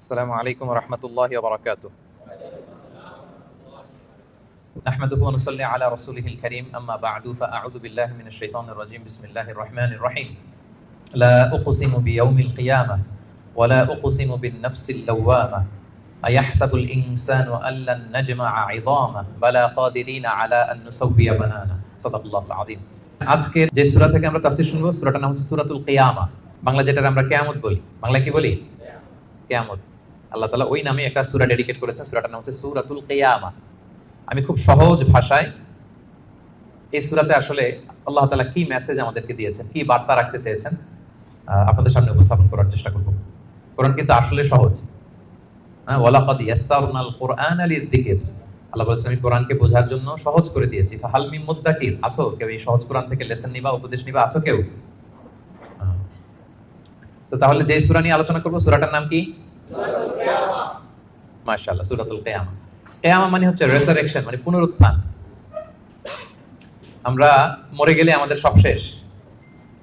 السلام عليكم ورحمة الله وبركاته. نحمده ونصلي على رسوله الكريم أما بعد فأعوذ بالله من الشيطان الرجيم بسم الله الرحمن الرحيم. لا أقسم بيوم القيامة ولا أقسم بالنفس اللوامة أيحسب الإنسان أن لن نجمع عظامه بلى قادرين على أن نسوي بنانه صدق الله العظيم. আজকের যে সূরা থেকে আমরা তাফসীর শুনবো সূরাটার নাম হচ্ছে সূরাতুল কিয়ামা। বাংলা যেটা আমরা কিয়ামত বলি, বাংলা কি বলি? কিয়ামত। আল্লাহ তাআলা ওই নামে একটা সূরা ডেডিকেট করেছেন, সূরাটার নাম হচ্ছে সূরাতুল কিয়ামা। আমি খুব সহজ ভাষায় এই সূরাতে আসলে আল্লাহ তাআলা কি মেসেজ আমাদেরকে দিয়েছেন, কি বার্তা রাখতে চেয়েছেন আপনাদের সামনে উপস্থাপন করার চেষ্টা করব। কোরআন কিন্তু আসলে সহজ। ওয়ালাকাদ ইয়াসসারনাল কুরআনা লিযিকর। আল্লাহ বলেছেন আমি কোরআনকে বোঝার জন্য সহজ করে দিয়েছি। ফাহাল মিন মুদ্দাকির, আছো কেউ এই সহজ কোরআন থেকে লেসন নিবা, উপদেশ নিবা, আছো কেউ? তো তাহলে যে সূরা নিয়ে আলোচনা করব সূরাটার নাম কি? সূরাতুল কিয়ামা। মাশাআল্লাহ, সূরাতুল কিয়ামা। কিয়ামা মানে হচ্ছে রেসারেকশন, মানে পুনরুত্থান। আমরা মরে গেলে আমাদের সব শেষ,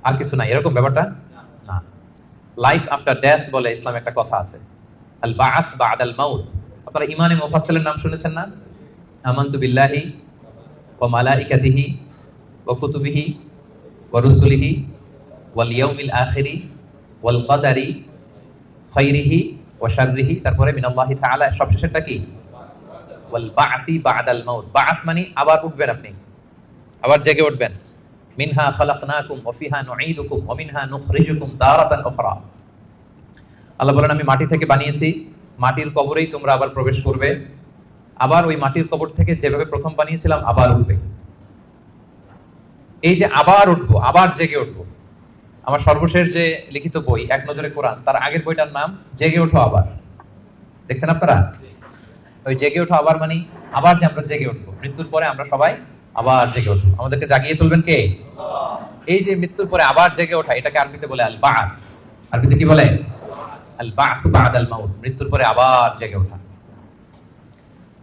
আর কিছু নাই, এরকম ব্যাপারটা না। লাইফ আফটার ডেথ বলে ইসলামে একটা কথা আছে, আল বাআস বা'দাল মাউত। আপনারা ইমানে মুফাসসিলের নাম শুনেছেন না? আমানতু বিল্লাহি ওয়া মালাইকাতিহি ওয়া কুতুবিহি ওয়া রুসুলিহি ওয়াল ইয়াউমিল আখিরি ওয়াল কদারি খাইরিহি ওয়া শাররিহি, তারপরে মিনাল্লাহি তাআলা, সবশেষেরটা কি? ওয়াল বা'সি বা'দাল মাউত। বা'স মানে আবার উঠবেন, আপনি আবার জেগে উঠবেন। মিনহা খালাকনাকুম ওয়া ফিহা নুঈদুকুম ওয়া মিনহা নুখরিজুকুম তারাতান উখরা। আল্লাহ বলেন আমি মাটি থেকে বানিয়েছি, মাটির কবরেই তোমরা আবার প্রবেশ করবে, আবার ওই মাটির কবর থেকে যেভাবে প্রথম বানিয়েছিলাম আবার উঠবে। এই যে আবার উঠবো, আবার জেগে উঠবো। আমার সর্বশেষ যে লিখিত বই এক নজরে কোরআন, তার আগের বইটার নাম জেগে ওঠো আবার। দেখছেন আপনারা? ওই জেগে ওঠো আবার মানে আবার যে আমরা জেগে উঠবো, মৃত্যুর পরে আমরা সবাই আবার জেগে উঠবো। আমাদেরকে জাগিয়ে তুলবেন কে? এই যে মৃত্যুর পরে আবার জেগে ওঠা, এটাকে আরবিতে বলে আল বা'স। আরবিতে কি বলে? আল বা'স বা'দাল মাউত, মৃত্যুর পরে আবার জেগে ওঠা।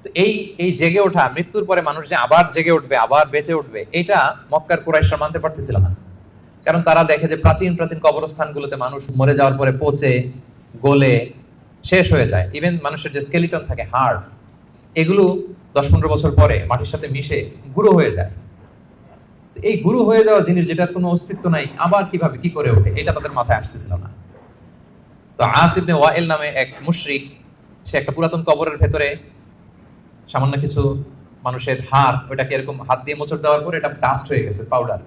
তো এই জেগে ওঠা, মৃত্যুর পরে মানুষ যে আবার জেগে উঠবে, আবার বেঁচে উঠবে, এটা মক্কার কুরাইশরা মানতে পারতেছিল না। কারণ তারা দেখে যে প্রাচীন প্রাচীন কবরস্থানগুলোতে মানুষ মরে যাওয়ার পরে পচে গলে শেষ হয়ে যায়। ইভেন মানুষের যে স্কেলিটন থাকে, হাড়, এগুলো 10-15 বছর পরে মাটির সাথে মিশে গুঁড়ো হয়ে যায়। এই গুঁড়ো হয়ে যাওয়া জিনিস যেটার কোনো অস্তিত্ব নাই, আবার কিভাবে কি করে ওঠে, এটা তাদের মাথায় আসতেছিল না। তো আস ইবনে ওয়াইল নামে এক মুশরিক, সে একটা পুরাতন কবরের ভেতরে সামান্য কিছু মানুষের হাড়, ওইটাকে এরকম হাত দিয়ে মোচড় দেওয়ার পরে এটা ডাস্ট হয়ে গেছে, পাউডার।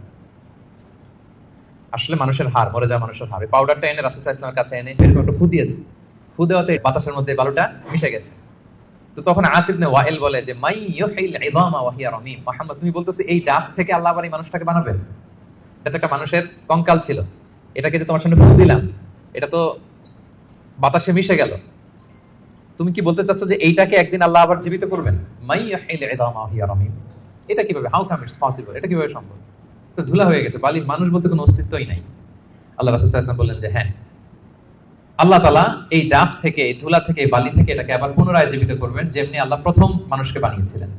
আসলে মানুষের হাড়, মরে যাওয়া মানুষের হাড়, পাউডারটা এনে রাসূল সাল্লাল্লাহু আলাইহি ওয়াসাল্লামের কাছে এনে এরকম একটা ফু দিয়েছে। ফু দেওয়াতে বাতাসের মধ্যে বালুটা মিশে গেছে। তো তখন আস ইবনে ওয়াইল বলে যে মাই ইউহিল ইযামা ওয়া হিয়া রামীম। মুহাম্মদ, তুমি বলতেছো এই ডাস্ট থেকে আল্লাহ আবার এই মানুষটাকে বানাবেন? এটা তো একটা মানুষের কঙ্কাল ছিল, এটাকে যে তোমার সামনে ফু দিলাম, এটা তো বাতাসে মিশে গেল। তুমি কি বলতে চাচ্ছ যে এইটাকে একদিন আল্লাহ আবার জীবিত করবেন? মাই ইউহিল ইযামা ওয়া হিয়া রামীম, এটা কিভাবে? How come it's possible? এটা কিভাবে সম্ভব? তো ধুলা হয়ে গেছে, বালি, মানুষ বলতে কোনো অস্তিত্বই নাই। আল্লাহ রাসূল সাল্লাল্লাহু আলাইহি ওয়াসাল্লাম বললেন যে হ্যাঁ, আল্লাহ তাআলা এই ডাস্ট থেকে, এই ধুলা থেকে, এই বালি থেকে এটাকে আবার পুনরায় জীবিত করবেন, যেমনি আল্লাহ প্রথম মানুষকে বানিয়েছিলেন।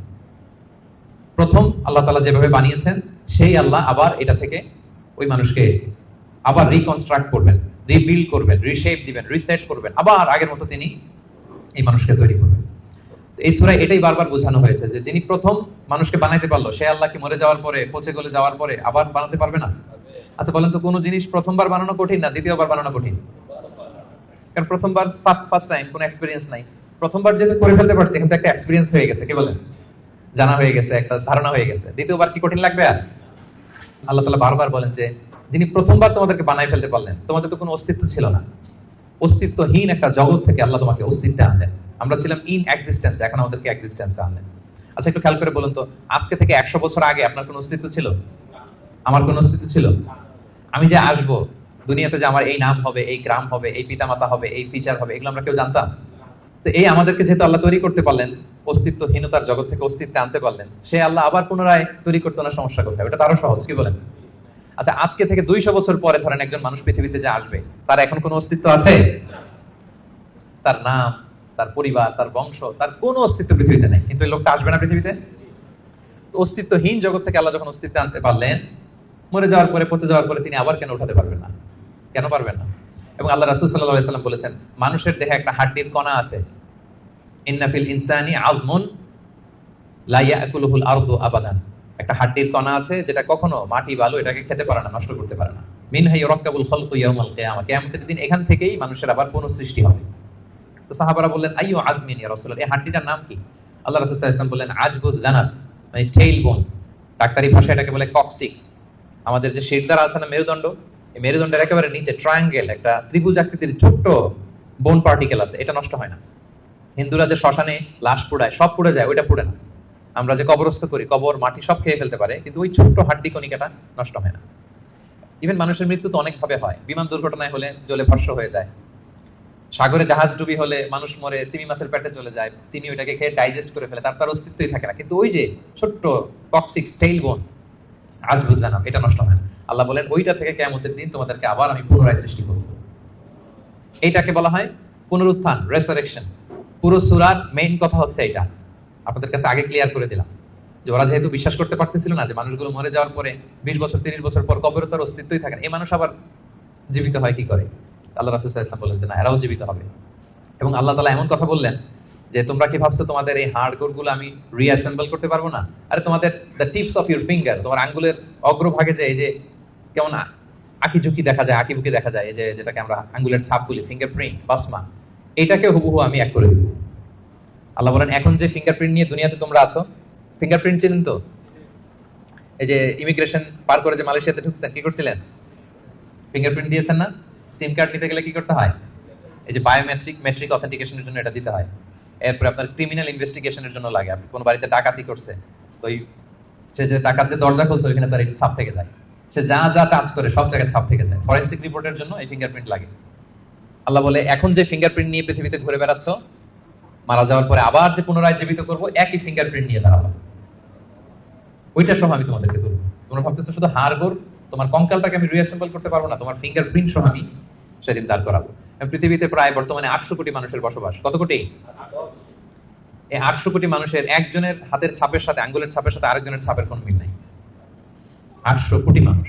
প্রথম আল্লাহ তাআলা যেভাবে বানিয়েছেন, সেই আল্লাহ আবার এটা থেকে ওই মানুষকে আবার রিকনস্ট্রাক্ট করবেন, রিবিল্ড করবেন, রিশেপ দিবেন, রিসেট করবেন, আবার আগের মতো তিনি এই মানুষকে তৈরি করবেন। তো এই সূরায় এটাই বারবার বোঝানো হয়েছে যে যিনি প্রথম মানুষকে বানাইতে পারলো, সে আল্লাহ কি মরে যাওয়ার পরে, পচে গলে যাওয়ার পরে আবার বানাতে পারবে না? আচ্ছা বলেন তো, কোন জিনিস প্রথমবার বানানো কঠিন না দ্বিতীয়বার বানানো কঠিন? কারণ প্রথমবার ফার্স্ট টাইম, কোনো এক্সপেরিয়েন্স নাই। প্রথমবার যেহেতু করে ফেলতে পারছি, কিন্তু একটা এক্সপেরিয়েন্স হয়ে গেছে, কি বলেন, জানা হয়ে গেছে, একটা ধারণা হয়ে গেছে। দ্বিতীয়বার কি কঠিন লাগবে? আর আল্লাহ তাআলা বারবার বলেন যে যিনি প্রথমবার তোমাদেরকে বানাই ফেলতে পারলেন, তোমাদের তো কোনো অস্তিত্ব ছিল না, অস্তিত্বহীন একটা জগৎ থেকে আল্লাহ তোমাকে অস্তিত্বে আনলেন। আমরা ছিলাম ইন এক্সিস্টেন্স, এখন আমাদেরকে এক্সিস্টেন্সে আনলেন। আচ্ছা একটু খেয়াল করে বলুন তো, আজকে থেকে 100 বছর আগে আপনার কোনো অস্তিত্ব ছিল? আমার কোনো অস্তিত্ব ছিল? আমি যে আসবো দুনিয়াতে, যে আমার এই নাম হবে, এই গ্রাম হবে, এই পিতামাতা হবে, এই ফিচার হবে, এগুলো আমরা কেউ জানতাম? তো এই আমাদেরকে যেহেতু আল্লাহ তৈরি করতে পারলেন, অস্তিত্বহীনতার জগৎ থেকে অস্তিত্বে আনতে পারলেন, সে আল্লাহ আবার পুনরায় তৈরি করতে না সমস্যা করতে হবে, এটা তারও সহজ, কি বলেন? আচ্ছা আজকে থেকে 200 বছর পরে ধরেন একজন মানুষ পৃথিবীতে যে আসবে, তার এখন কোনো অস্তিত্ব আছে? তার নাম, তার পরিবার, তার বংশ, তার কোনো অস্তিত্ব পৃথিবীতে নেই। কিন্তু এই লোকটা আসবে না পৃথিবীতে? অস্তিত্বহীন জগৎ থেকে আল্লাহ যখন অস্তিত্বে আনতে পারলেন, মরে যাওয়ার পরে, পচে যাওয়ার পরে তিনি আবার কেন উঠাতে পারবেন না? কেন পারবেন না? এবং আল্লাহ রাসূল সাল্লাল্লাহু আলাইহি ওয়াসাল্লাম বলেছেন, মানুষের দেহে একটা হাড্ডির কণা আছে, ইন্না ফিল ইনসানি আযমুন লা ইয়াকুলুহুল আরদু আবাদান। একটা হাড্ডির কণা আছে যেটা কখনো মাটি বালু এটাকে খেতে পারে না, নষ্ট করতে পারে না। মিনহা ইউরাক্কাবুল খালকু ইয়াউমাল কিয়ামা, কিয়ামতের দিন এখান থেকেই মানুষের আবার পুনঃসৃষ্টি হবে। তো সাহাবারা বললেন, আইয়ু আযমিন ইয়া রাসূলুল্লাহ, এই হাড্ডিটার নাম কি? আল্লাহ রাসূল সাল্লাল্লাহু আলাইহি ওয়াসাল্লাম বললেন, আজবুদ জানাব, মানে টেইল বোন। ডাক্তারি ভাষায় এটাকে বলে কক্সিক্স। আমাদের যে শিরদাঁড়া আছে না, মেরুদণ্ড, এই মেরুদণ্ডের একেবারে নিচে ট্রায়াঙ্গেল একটা ত্রিভুজ আকৃতির ছোট্ট বোন পার্টিকেল আছে, এটা নষ্ট হয় না। হিন্দুরা যে শ্মশানে লাশ পোড়ায়, সব পুড়ে যায়, ওইটা পুড়ে না। আমরা যে কবরস্থ করি, কবর মাটি সব খেয়ে ফেলতে পারে, কিন্তু ওই ছোট্ট হাড্ডি কণিকাটা নষ্ট হয় না। ইভেন মানুষের মৃত্যু তো অনেক ভাবে হয়। বিমান দুর্ঘটনায় হলে জ্বলে ভস্ম হয়ে যায়, সাগরে জাহাজ ডুবি হলে মানুষ মরে, তিমি মাছের পেটে চলে যায়, তিনি ওইটাকে খেয়ে ডাইজেস্ট করে ফেলে, তার অস্তিত্বই থাকে না। কিন্তু ওই যে ছোট্ট টক্সিক টেইল বোন, আজবুদ জানাব, এটা নষ্ট হয় না। আল্লাহ বলেন, ওইটা থেকে কিয়ামতের দিন তোমাদেরকে আবার আমি পুনরায় সৃষ্টি করব। এইটাকে বলা হয় পুনরুত্থান, রেসারেকশন। পুরো সূরার মেইন কথা হচ্ছে এটা। আপনাদের কাছে আগে ক্লিয়ার করে দিলাম যে ওরা যেহেতু বিশ্বাস করতে পারতেছিল না যে মানুষগুলো মরে যাওয়ার পরে 20 বছর 30 বছর পর কবরে তার অস্তিত্বই থাকে না, এই মানুষ আবার জীবিত হয় কি করে? আল্লাহ রাসূল সাল্লাল্লাহু আলাইহি ওয়াসাল্লাম বললেন যে না, এরাও জীবিত হবে। এবং আল্লাহ তাআলা এমন কথা বললেন যে তোমরা কি ভাবছো তোমাদের এই হাড় গোড়গুলো আমি রিঅ্যাসেম্বল করতে পারবো না? আরে তোমাদের the tips of your finger, তোমার আঙ্গুলের অগ্রভাগে যে এই যে কেমন আঁকিঝুঁকি দেখা যায়, আঁকিবুকি দেখা যায়, এই যে যেটাকে আমরা আঙ্গুলের ছাপ বলি, ফিঙ্গারপ্রিন্ট, বাসমা, এটাকে হুবহু আমি এক করে দেব। আল্লাহ বলেন, এখন যে ফিঙ্গারপ্রিন্ট নিয়ে দুনিয়াতে তোমরা আছো, ফিঙ্গারপ্রিন্ট চিনেন তো? এই যে ইমিগ্রেশন পার করে যে মালয়েশিয়াতে ঢুকছেন, কি করছিলেন? ফিঙ্গারপ্রিন্ট দিয়েছেন না? সিম কার্ড নিতে গেলে কি করতে হয়? এই যে মেট্রিক অথেন্টিকেশনের জন্য এটা দিতে হয়। এরপরে আপনার ক্রিমিনাল ইনভেস্টিগেশনের জন্য লাগে। আপনি কোন বাড়িতে ডাকাতি করছে, তো সে যে ডাকাত যে দরজা খুলছে ওইখানে তার ছাপ থেকে যায়, সে যা যা টাচ করে সব জায়গায় ছাপ থেকে যায়। ফরেনসিক রিপোর্টের জন্য এই ফিঙ্গারপ্রিন্ট লাগে। আল্লাহ বলে, এখন যে ফিঙ্গারপ্রিন্ট নিয়ে পৃথিবীতে ঘুরে বেড়াচ্ছ, মারা যাওয়ার পরে আবার যে পুনরায় জীবিত করবো, একই ফিঙ্গারপ্রিন্ট নিয়ে দাঁড়াবো, ওইটা সহ আমি তোমাদেরকে তুলবো। তোমরা ভাবতেছো শুধু হাড় গোড়, তোমার কঙ্কালটাকে আমি রিঅ্যাসেম্বল করতে পারবো না, তোমার ফিঙ্গারপ্রিন্ট সহ আমি সেদিন দাঁড় করাবো। পৃথিবীতে প্রায় বর্তমানে 800 কোটি মানুষের বসবাস। কত কোটি? এই 800 কোটি মানুষের একজনের হাতের ছাপের সাথে, আঙ্গুলের ছাপের সাথে আরেকজনের ছাপের কোনো মিল নাই। 800 কোটি মানুষ,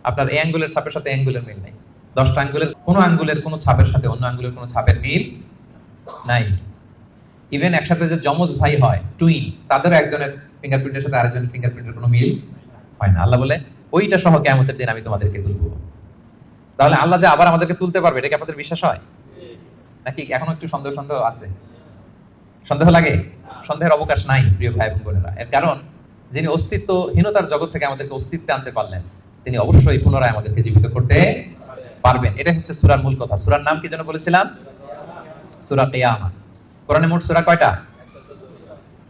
আপনার এই আঙ্গুলের ছাপের সাথে আঙ্গুলের মিল নাই। 10টা আঙ্গুলের কোনো ছাপের সাথে অন্য আঙ্গুলের কোনো ছাপের মিল নাই। ইভেন একসাথে যে যমজ ভাই হয়, টুইন, তাদেরও একজনের ফিঙ্গারপ্রিন্টের সাথে আরেকজনের ফিঙ্গারপ্রিন্টের কোনো মিল হয় না। আল্লাহ বলে, ওইটা সহ কিয়ামতের দিন আমি তোমাদেরকে তুলবো। তাহলে আল্লাহ যে আবার আমাদেরকে তুলতে পারবে, এটা কি আপনাদের বিশ্বাস হয় নাকি এখনো একটু সন্দেহ আছে? সন্দেহ লাগে? সন্দেহের অবকাশ নাই প্রিয় ভাই এবং বোনেরা। এর কারণ, যিনি অস্তিত্বহীনতার জগৎ থেকে আমাদেরকে অস্তিত্বে আনতে পারলেন, তিনি অবশ্যই পুনরায় আমাদেরকে জীবিত করতে পারবেন। এটা হচ্ছে সূরার মূল কথা। সূরার নাম কি যেন বলেছিলাম? সূরা কিয়ামা। কোরআনে মোট সূরা কয়টা?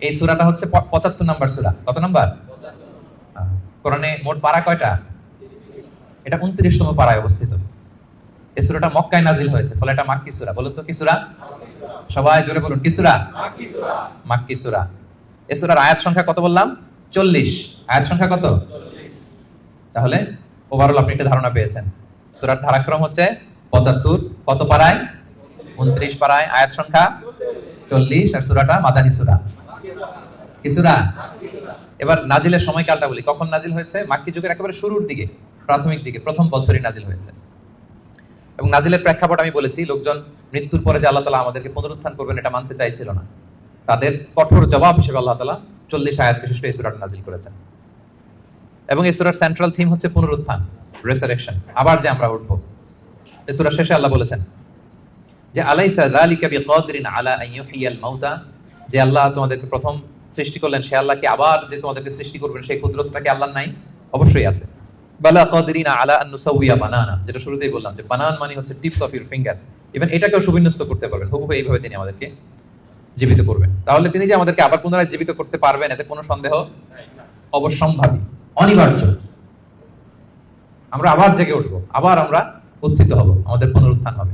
এই সূরাটা হচ্ছে 75 নাম্বার সূরা। কত নাম্বার? কোরআনে মোট পারা কয়টা? এটা 29তম পারায় অবস্থিত। এই সূরাটা মক্কায় নাজিল হয়েছে, ফলে এটা মাক্কি সূরা। বলুন তো কি সূরা? সবাই জোরে বলুন, কি সূরা? মাক্কি সূরা। মাক্কি সূরা। এই সূরার আয়াত সংখ্যা কত বললাম? 40। আয়াত সংখ্যা কত? 40। তাহলে ওভারঅল আপনি একটা ধারণা পেয়েছেন। সূরার ধারাক্রম হচ্ছে 75। কত পারায়? 29 পারায়, আয়াত সংখ্যা 40, আর সূরাটা মাদানী সূরা। কি সূরা? এবার নাজিলের সময়কালটা বলি, কখন নাজিল হয়েছে? মাক্কি যুগের একেবারে শুরুর দিকে, প্রাথমিক দিকে, প্রথম বছরই নাজিল হয়েছে। এবং নাজিলের প্রেক্ষাপট আমি বলেছি, লোকজন মৃত্যুর পরে যে আল্লাহ তাআলা আমাদেরকে পুনরুত্থান করবেন এটা মানতে চাইছিল না। তাদের কঠোর জবাব হিসেবে আল্লাহ তাআলা 40 আয়াত বিশিষ্ট এই সূরাটা নাজিল করেছেন। এবং এই সূরার সেন্ট্রাল থিম হচ্ছে পুনরুত্থান, রেসারেকশন, আবার যে আমরা উঠবো। এই সূরার শেষে আল্লাহ বলেছেন যে আলাইসা যালিকা বিকাদিরিন আলা আন ইউহিয়াল মাউতা, যে আল্লাহ তোমাদেরকে প্রথম সৃষ্টি করলেন, সে আল্লাহ কি আবার যে তোমাদেরকে সৃষ্টি করবেন সেই কুদরতটা কি আল্লাহর নাই? অবশ্যই আছে। বালা কাদিরিনা আলা আন নুসাউইয়া বানানা, যেটা শুরুতেই বললাম যে বানান মানে হচ্ছে tips of your finger. Even এটাকেও সুবিন্যস্ত করতে পারবেন, হুবহু এইভাবে তিনি আমাদেরকে জীবিত করবেন। তাহলে তিনি যে আমাদেরকে আবার পুনরায় জীবিত করতে পারবেন, এতে কোনো সন্দেহ অবশ্যম্ভাবী, অনিবার্য। আমরা আবার জেগে উঠবো, আবার আমরা উত্থিত হব, আমাদের পুনরুত্থান হবে।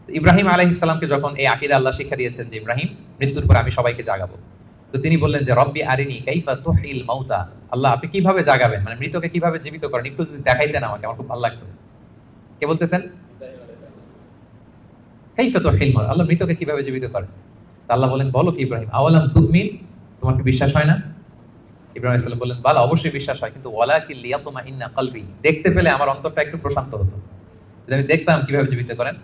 ইব্রাহিম আলাইহিস সালামকে যখন এই আকীদা আল্লাহ শিক্ষা দিয়েছেন যে ইব্রাহিম, মৃত্যুর পর আমি সবাইকে জাগাবো, তো তিনি বললেন যে রব্বি আরিনি কাইফা তুহিল মাউতা, আল্লাহ আপনি কিভাবে জাগাবেন, মানে মৃতকে কিভাবে জীবিত করেন, একটু যদি দেখাইতেন আমাকে, আমার খুব ভালো লাগতো। কে বলতেছেন? কাইফা তুহিল মাউতা, আল্লাহ মৃতকে কিভাবে জীবিত করেন? আল্লাহ বলেন, বলো কি ইব্রাহিম, আওয়ালাম তুমিন, তোমার কি বিশ্বাস হয় না? ইব্রাহিম আলাইহিস সালাম বললেন, বালা, অবশ্যই বিশ্বাস হয়, কিন্তু ওয়ালাকিন লিয়াতমাইন্না কলবি, দেখতে পেলে আমার অন্তরটা একটু প্রশান্ত হতো। যদি আমি দেখতাম কিভাবে জীবিত করেন।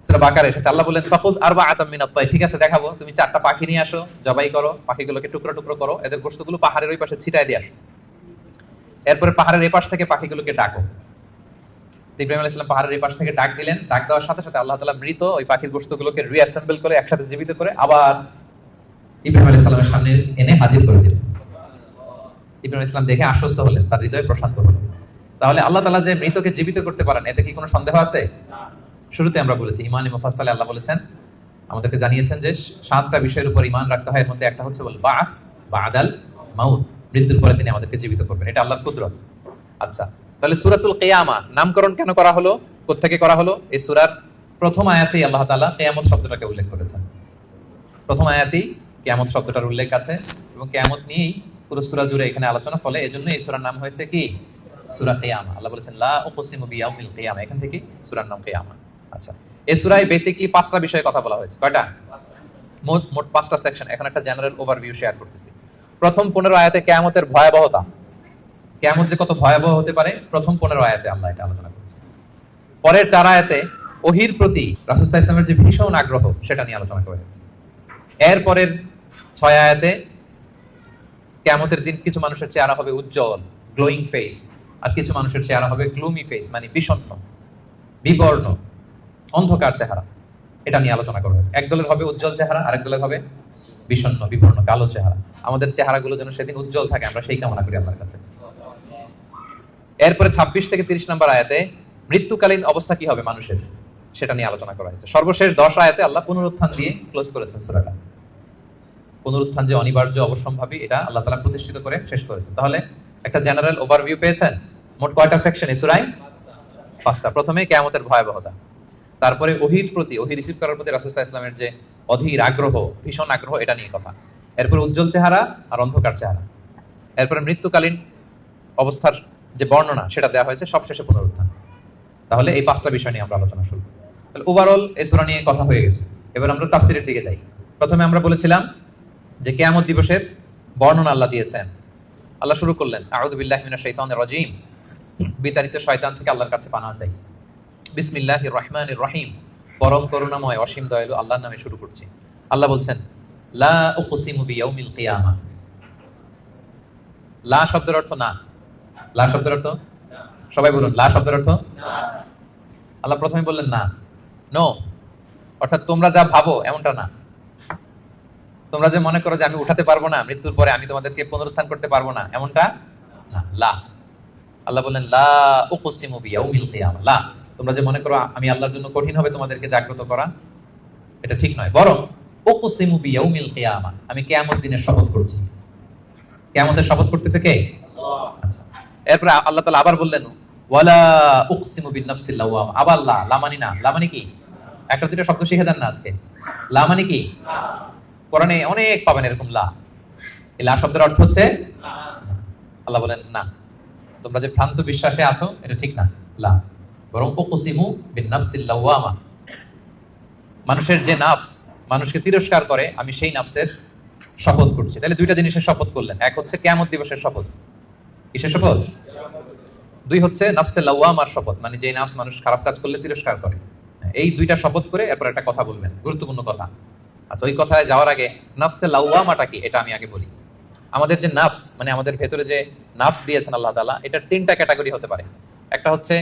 সূরা বাকারা এসেছে, আল্লাহ বলেন ফাখুদ আরবাআতাম মিনাত তায়র, ঠিক আছে দেখাবো, তুমি 4টা পাখি নিয়ে আসো, জবাই করো, পাখিগুলোকে টুকরো টুকরো করো, এদের গোশতগুলো পাহাড়ের ওই পাশে ছিটায় দিয়ে আসো। এরপরে পাহাড়ের এই পাশ থেকে পাখিগুলোকে ডাকো। ইব্রাহিম আলাইহিস সালাম পাহাড়ের এই পাশ থেকে ডাক দিলেন, ডাক দেওয়ার সাথে সাথে আল্লাহ তাআলা মৃত ওই পাখির গোশতগুলোকে রিঅ্যাসেম্বল করে একসাথে জীবিত করে আবার ইব্রাহিম আলাইহিস সালামের সামনে এনে হাজির করে দিলেন। ইব্রাহিম আলাইহিস সালাম দেখে আশ্বস্ত হলেন, তার হৃদয় প্রশান্ত হলো। তাহলে আল্লাহ তাআলা যে মৃতকে জীবিত করতে পারেন, এতে কি কোনো সন্দেহ আছে? শুরুতে আমরা বলেছি ইমানে মুফাসসালে আল্লাহ বলেছেন, আমাদেরকে জানিয়েছেন যে 7টা বিষয়ের উপর ঈমান রাখতে হয়। এর মধ্যে একটা হচ্ছে বল বাস বাদাল মাউত, মৃত্যুর পরে তিনি আমাদেরকে জীবিত করবেন, এটা আল্লাহর কুদরত। আচ্ছা, তাহলে সূরাতুল কিয়ামা নামকরণ কেন করা হলো, কোত্থেকে করা হলো? এই সূরার প্রথম আয়াতেই আল্লাহ তাআলা কিয়ামত শব্দটাকে উল্লেখ করেছেন। প্রথম আয়াতেই কিয়ামত শব্দটার উল্লেখ আছে এবং কিয়ামত নিয়েই পুরো সূরা জুড়ে এখানে আলোচনা, ফলে এজন্য এই সূরার নাম হয়েছে কি সূরা কিয়ামা। আল্লাহ বলেছেন লা উকসিমু বিয়াউমিল কিয়ামা, এখান থেকে সূরার নাম কিয়ামা। আচ্ছা, এই সূরায় বেসিক্যালি 5টা বিষয়ে কথা বলা হয়েছে। কয়টা? মোট 5টা সেকশন। এখন একটা জেনারেল ওভারভিউ শেয়ার করতেছি। প্রথম 15 আয়াতে কিয়ামতের ভয়াবহতা, কিয়ামত যে কত ভয়াবহ হতে পারে, প্রথম 15 আয়াতে আল্লাহ এটা আলোচনা করেছেন। পরের 4 আয়াতে ওহীর প্রতি রাসূল সাল্লাল্লাহু আলাইহি ওয়াসাল্লামের যে ভীষণ আগ্রহ, সেটা নিয়ে আলোচনা করা হয়েছে। এর পরের 6 আয়াতে কিয়ামতের দিন কিছু মানুষের চেহারা হবে উজ্জ্বল, গ্লোয়িং ফেস, আর কিছু মানুষের চেহারা হবে গ্লুমি ফেস, মানে বিষণ্ণ, বিবর্ণ, অন্ধকার চেহারা। এটা নিয়ে আলোচনা করবে। এক দলের হবে উজ্জ্বল চেহারা, আরেক দলের হবে বিষণ্ণ, বিবর্ণ, কালো চেহারা। আমাদের চেহারাগুলো যেন সেদিন উজ্জ্বল থাকে, আমরা সেই কামনা করি আল্লাহর কাছে। এরপরে 26 থেকে 30 নম্বর আয়াতে মৃত্যুকালীন অবস্থা কি হবে মানুষের, সেটা নিয়ে আলোচনা করা হয়েছে। সর্বশেষ 10 আয়াতে আল্লাহ পুনরুত্থান দিয়ে ক্লোজ করেছেন সূরাটা। পুনরুত্থান যে অনিবার্য, অবশ্যম্ভাবী, এটা আল্লাহ তাআলা প্রতিষ্ঠিত করে শেষ করেছেন। তাহলে একটা জেনারেল ওভারভিউ পেয়েছেন। মোট কয়টা সেকশন এই সূরায়? 5টা। প্রথমে কিয়ামতের ভয়াবহতা, তারপরে ওহীর প্রতি, ওহী রিসিভ করার প্রতি রাসূল সাল্লাল্লাহু আলাইহি ওয়াসাল্লামের যে অধীর আগ্রহ, ভীষণ আগ্রহ, এটা নিয়ে কথা। এরপরে উজ্জ্বল চেহারা আর অন্ধকার চেহারা। এরপরে মৃত্যুকালীন অবস্থার যে বর্ণনা, সেটা দেওয়া হয়েছে। সবশেষে পুনরুত্থান। তাহলে এই 5টা বিষয় নিয়ে আমরা আলোচনা শুরু। তাহলে ওভারঅল এই সূরা নিয়ে কথা হয়ে গেছে। এবার আমরা তাফসীরের দিকে যাই। প্রথমে আমরা বলেছিলাম যে কিয়ামত দিবসের বর্ণনা আল্লাহ দিয়েছেন। আল্লাহ শুরু করলেন আউযু বিল্লাহি মিনাশ শাইতানির রাজীম, বিতাড়িত শয়তান থেকে আল্লাহর কাছে পানাহ চাই। বিসমিল্লাহির রহমানির রহিম, পরম করুণাময় অসীম দয়ালু আল্লাহর নামে শুরু করছি। আল্লাহ বলছেন লা উকসিমু বিয়াউমিল কিয়ামা। লা শব্দের অর্থ না। লা শব্দের অর্থ, সবাই বলুন লা শব্দের অর্থ না। আল্লাহ প্রথমে বললেন না, নো, অর্থাৎ তোমরা যা ভাবো এমনটা না। তোমরা যে মনে করো যে আমি উঠাতে পারবো না, মৃত্যুর পরে আমি তোমাদেরকে পুনরুত্থান করতে পারবো না, এমনটা না। লা, আল্লাহ বললেন লা উকসিমু বিয়াউমিল কিয়ামা। লা, তোমরা যে মনে করো আমি আল্লাহর জন্য কঠিন হবে তোমাদেরকে জাগ্রত করা, এটা ঠিক নয়। বরং উকসিমু বিয়াউমিল কিয়ামা, আমি কিয়ামত দিনের শপথ করছি। কিয়ামতের শপথ করতেছে কে? আল্লাহ। আচ্ছা, এরপর আল্লাহ তাআলা আবার বললেন ওয়ালা উকসিমু বিন-নাফসিল লাওয়ামা। আবার লা, লা মানে না। লা মানে কি? একটা দুটো শব্দ শিখে যান না আজকে। লা মানে কি? কোরআনে অনেক পাবেন এরকম লা। এই লা শব্দের অর্থ হচ্ছে না। আল্লাহ বলেন না, তোমরা যে ভ্রান্ত বিশ্বাসে আছো এটা ঠিক না। লা, বরং উকসিমু বিন-নাফসিল লাওয়ামা, মানুষের যে নাফস মানুষকে তিরস্কার করে, আমি সেই নাফসের শপথ করছি। তাহলে দুইটা জিনিসের শপথ করলেন। এক হচ্ছে কিয়ামত দিবসের শপথ। কিসের শপথ? 2 হচ্ছে নাফসে লাওয়ামার শপথ, মানে যে নাফস মানুষ খারাপ কাজ করলে তিরস্কার করে। এই দুইটা শপথ করে এরপর একটা কথা বলবেন, গুরুত্বপূর্ণ কথা। আচ্ছা, ওই কথায় যাওয়ার আগে নাফসে লাওয়ামাটা কি এটা আমি আগে বলি। আমাদের যে নাফস, মানে আমাদের ভেতরে যে নাফস দিয়েছেন আল্লাহ তাআলা, এটার 3টা ক্যাটাগরি হতে পারে। একটা হচ্ছে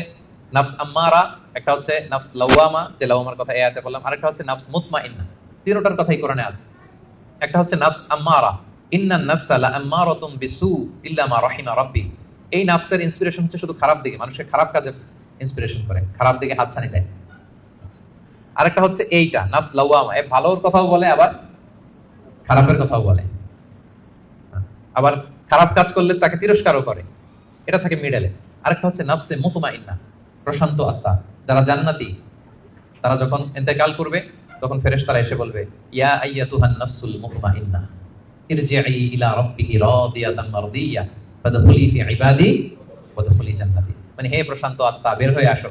নাফস আম্মারা, একটা হচ্ছে নাফস লাওয়ামা, যে লাওয়ামার কথা এই আয়াতে বললাম, আরেকটা হচ্ছে নাফস মুতমাইন্না। তিনটার কথাই কোরআনে আছে। একটা হচ্ছে নাফস আম্মারা, ইন্নান নাফসা লাআম্মারাতুম বিসু ইল্লা মা রাহিমা রাব্বি। এই নাফসের ইন্সপিরেশন হচ্ছে শুধু খারাপ দিকে, মানুষের খারাপ কাজে ইন্সপিরেশন করে, খারাপ দিকে হাতছানি দেয়। আরেকটা হচ্ছে এইটা নাফস লাওয়ামা, এ ভালোর কথাও বলে আবার খারাপের কথাও বলে, আবার খারাপ কাজ করলে তাকে তিরস্কারও করে, এটা থাকে মিডলে। আরেকটা হচ্ছে নাফসে মুতমাইন্না, প্রশান্ত আত্মা। যারা জান্নাতি তারা যখন ইন্তেকাল করবে তখন ফেরেশতারা এসে বলবে ইয়া আইয়াতুহান নাফসুল মুতমাইন্না ইরজিই ইলা রাব্বিকি রাদিয়াতান মারদিয়া ফাদখুলি ফি ইবাদি ওয়াদখুলি জান্নাতি। মানে হে প্রশান্ত আত্মা, বের হয়ে আসো,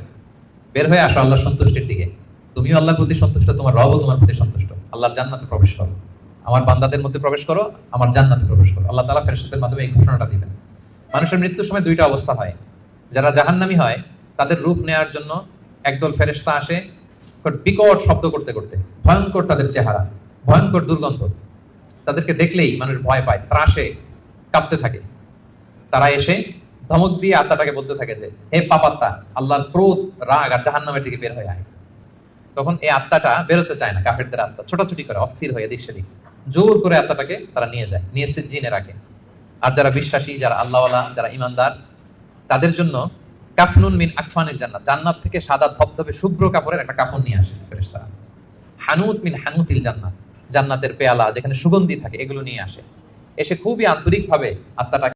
বের হয়ে আসো আল্লাহর সন্তুষ্টির দিকে। তুমিও আল্লাহর প্রতি সন্তুষ্ট, তোমার রবও তোমার প্রতি সন্তুষ্ট। আল্লাহর জান্নাতে প্রবেশ করো, আমার বান্দাদের মধ্যে প্রবেশ করো, আমার জান্নাতে প্রবেশ করো। আল্লাহ তাআলা ফেরেশতাদের মাধ্যমে এই ঘোষণাটা দিবেন। মানুষের মৃত্যুর সময় 2টা অবস্থা হয়। যারা জাহান্নামী হয় তাদের রূপ নেয়ার জন্য একদল ফেরেশতা আসে, বিকট শব্দ করতে করতে, ভয়ঙ্কর তাদের চেহারা, ভয়ঙ্কর দুর্গন্ধ, তাদেরকে দেখলেই মানুষ ভয় পায়, ত্রাসে কাঁপতে থাকে। তারা এসে ধমক দিয়ে আত্মাটাকে বলতে থাকে যে, হে পাপাত্তা, আল্লাহর ক্রোধ, রাগ আর জাহান্নামের দিকে বের হয়ে আয়। তখন এই আত্মাটা বেরোতে চায় না, কাফেরদের আত্মা ছোটাছুটি করে, অস্থির হয়ে এদিক সেদিক, জোর করে আত্মাটাকে তারা নিয়ে যায়, নিয়ে সিজ্জিনে রাখে। আর যারা বিশ্বাসী, যারা আল্লাহওয়ালা, যারা ইমানদার, তাদের জন্য কাফনুন মিন আকফানিল জান্নাত, জান্নাত থেকে সাদা ধবধবে শুভ্র কাপড়ের একটা কাফন নিয়ে আসে ফেরেশতারা। হানুত মিন হানুতিল জান্নাত, জান্নাতের পেয়ালা যেখানে সুগন্ধি থাকে, এগুলো নিয়ে আসে। এসে খুবই আন্তরিকভাবে আত্মাটা